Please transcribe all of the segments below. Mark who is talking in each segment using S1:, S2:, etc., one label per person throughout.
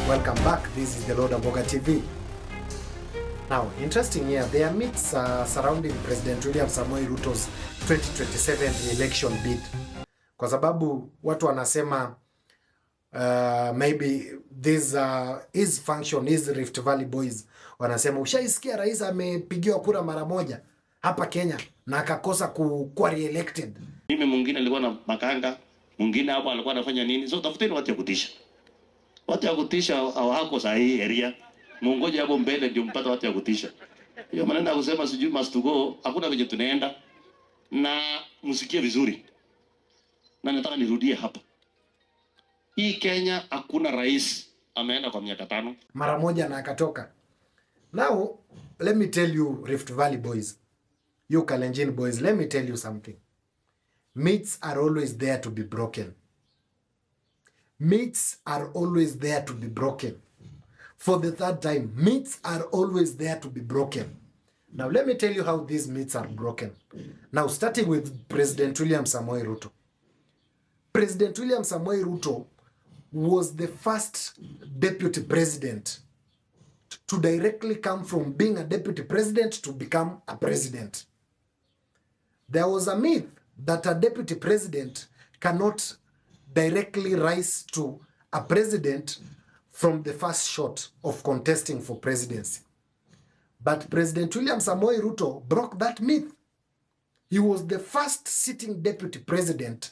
S1: Welcome back. This is the Lord Mboga TV. Now, interesting here, there are myths surrounding President William Samoei Ruto's 2027 election bid. Kwa sababu watu wanasema maybe this his function is Rift Valley Boys. Wanasema ushaisikia rais amepigiwa kura mara moja hapa Kenya na akakosa kuwa re-elected.
S2: Mimi mwingine alikuwa na makanga, mwingine hapo alikuwa anafanya nini? So tafuteni watu ya kutisha. Watu ya kutisha hawako sahihi area. Mungoje hapo mbele ndio mpata watu ya kutisha. Hiyo maneno ya kusema sijui must to go, hakuna venye tunaenda. Na msikie vizuri. Na nataka nirudie hapa. Hii Kenya hakuna rais ameenda kwa miaka 5
S1: mara moja na akatoka. Now, let me tell you Rift Valley Boys. You Kalenjin boys, let me tell you something. Myths are always there to be broken. Myths are always there to be broken. For the third time, myths are always there to be broken. Now, let me tell you how these myths are broken. Now, starting with President William Samoei Ruto. President William Samoei Ruto was the first deputy president to directly come from being a deputy president to become a president. There was a myth that a deputy president cannot directly rise to a president from the first shot of contesting for presidency. But President William Samoei Ruto broke that myth. He was the first sitting deputy president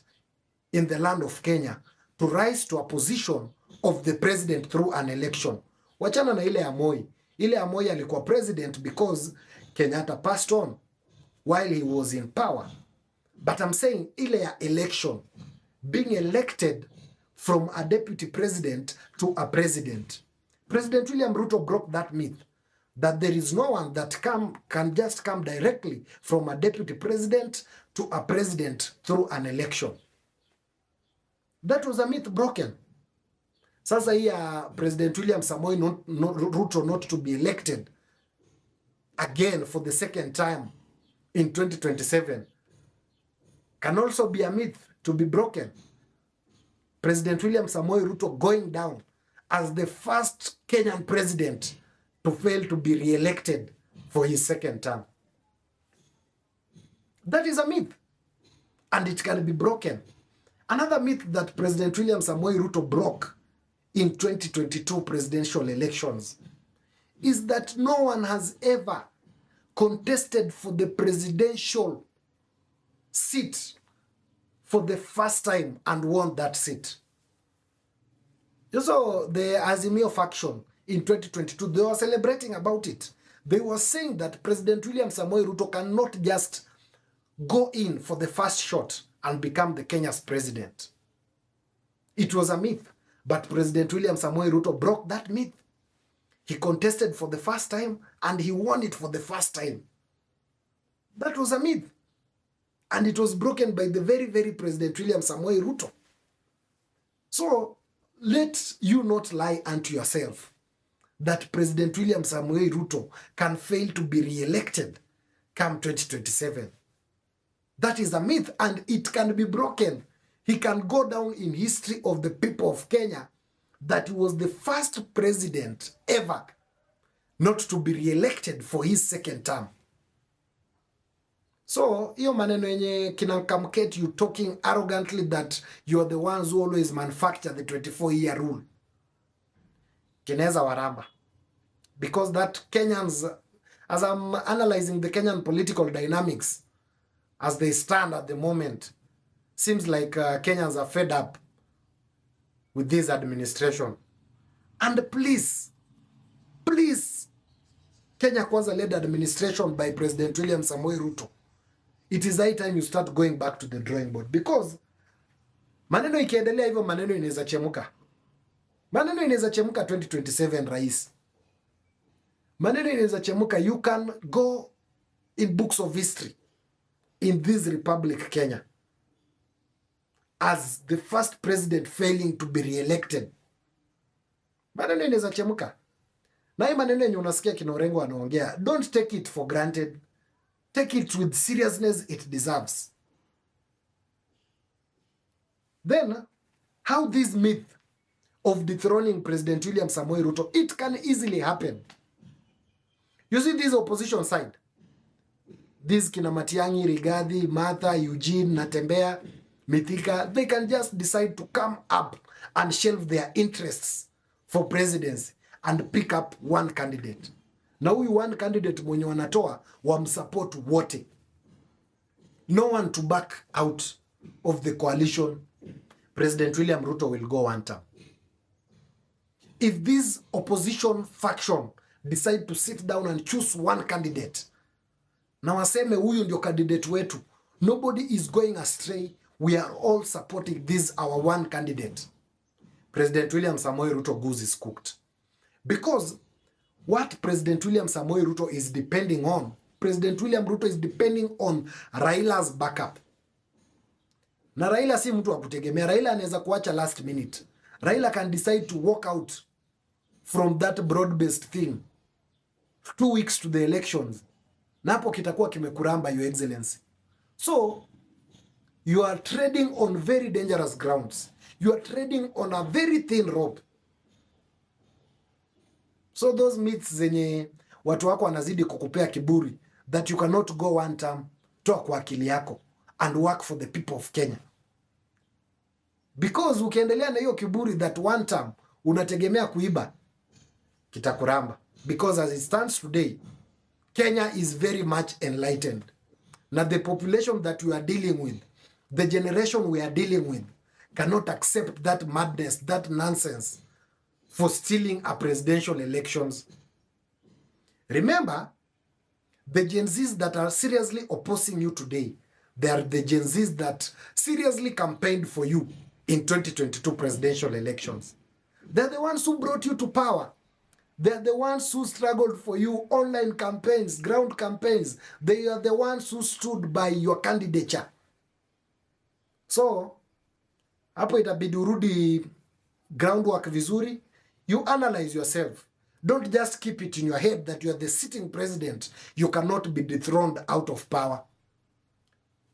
S1: in the land of Kenya to rise to a position of the president through an election. Wachana na ile ya Moi. Ile ya Moi alikuwa president because Kenyatta passed on while he was in power. But I'm saying ile ya election, being elected from a deputy president to a president. President William Ruto broke that myth that there is no one that can just come directly from a deputy president to a president through an election. That was a myth broken. Sasa hii President William Samoei Ruto not to be elected again for the second time in 2027 can also be a myth to be broken. President William Samoei Ruto going down as the first Kenyan president to fail to be re-elected for his second term. That is a myth, and it can be broken. Another myth that President William Samoei Ruto broke in 2022 presidential elections is that no one has ever contested for the presidential seat for the first time and won that seat. So the Azimio faction in 2022, they were celebrating about it. They were saying that President William Samoei Ruto cannot just go in for the first shot and become the Kenya's president. It was a myth, but President William Samoei Ruto broke that myth. He contested for the first time and he won it for the first time. That was a myth. And it was broken by the very, very President William Samoei Ruto. So, let you not lie unto yourself that President William Samoei Ruto can fail to be re-elected come 2027. That is a myth and it can be broken. He can go down in history of the people of Kenya that he was the first president ever not to be re-elected for his second term. So, hiyo maneno yenye kinakamket you talking arrogantly that you are the ones who always manufacture the 24-year rule. Kineza waramba. Because that Kenyans, as I'm analyzing the Kenyan political dynamics as they stand at the moment, seems like Kenyans are fed up with this administration. And please, Kenya Kwanza led administration by President William Samoei Ruto. It is high time you start going back to the drawing board because maneno ikiendelea hivyo maneno inaweza chemuka. Maneno inaweza chemuka 2027 rais. Maneno inaweza chemuka. You can go in books of history in this Republic Kenya as the first president failing to be re-elected. Maneno inaweza chemuka. Na hii maneno yenye unasikia kina Orengo anaongea, don't take it for granted. Take it with seriousness it deserves. Then, how this myth of dethroning President William Samoei Ruto, it can easily happen. You see this opposition side, these kina Matiang'i, Rigathi, Martha, Eugene, Natembea, Mithika, they can just decide to come up and shelve their interests for presidency and pick up one candidate. Na huyu one candidate mwenye wanatoa wamsupport wote. No one to back out of the coalition. President William Ruto will go one term. If this opposition faction decide to sit down and choose one candidate, na waseme huyu ndio candidate wetu, nobody is going astray, we are all supporting this our one candidate, President William Samoei Ruto goose is cooked. Because what President William Samoei Ruto is depending on, President William Ruto is depending on Raila's backup. Na Raila si mtu wa kutegemea. Raila anaweza kuacha last minute. Raila can decide to walk out from that broad-based thing 2 weeks to the elections. Na hapo kitakuwa kimekuramba, Your Excellency. So, you are trading on very dangerous grounds. You are trading on a very thin rope. So those myths zenye watu wako wanazidi kukupea kiburi, that you cannot go one term, toa kwa akili yako and work for the people of Kenya. Because ukiendelea na hiyo kiburi that one term unategemea kuiba, kitakuramba. Because as it stands today, Kenya is very much enlightened. Now the population that we are dealing with, the generation we are dealing with, cannot accept that madness, that nonsense for stealing a presidential elections. Remember, the Gen Zs that are seriously opposing you today, they are the Gen Zs that seriously campaigned for you in 2022 presidential elections. They're the ones who brought you to power. They're the ones who struggled for you, online campaigns, ground campaigns. They are the ones who stood by your candidature. So, hapo itabidi urudi groundwork vizuri. You analyze yourself. Don't just keep it in your head that you are the sitting president. You cannot be dethroned out of power.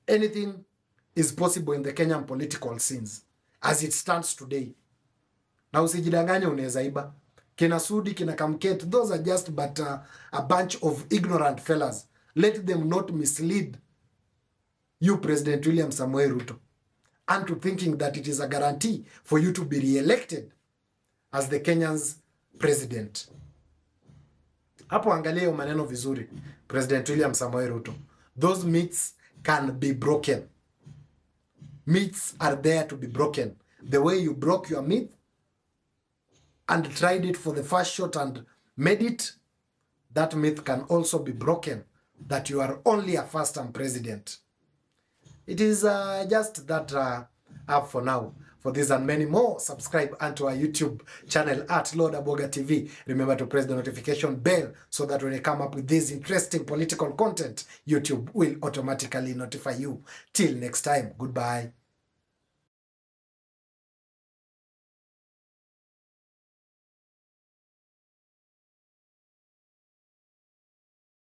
S1: Anything is possible in the Kenyan political scenes as it stands today. Na usijidanganye unaweza iba. Kina Sudi, kina Kamket, those are just but a bunch of ignorant fellas. Let them not mislead you, President William Samoei Ruto, into thinking that it is a guarantee for you to be re-elected as the Kenyan's president. Hapo angalia maneno vizuri, President William Samoei Ruto. Those myths can be broken. Myths are there to be broken. The way you broke your myth and tried it for the first shot and made it, that myth can also be broken, that you are only a first-term president. It is just that up for now. For this and many more, subscribe onto our YouTube channel at Lord Aboga TV. Remember to press the notification bell so that when I come up with this interesting political content, YouTube will automatically notify you. Till next time, goodbye.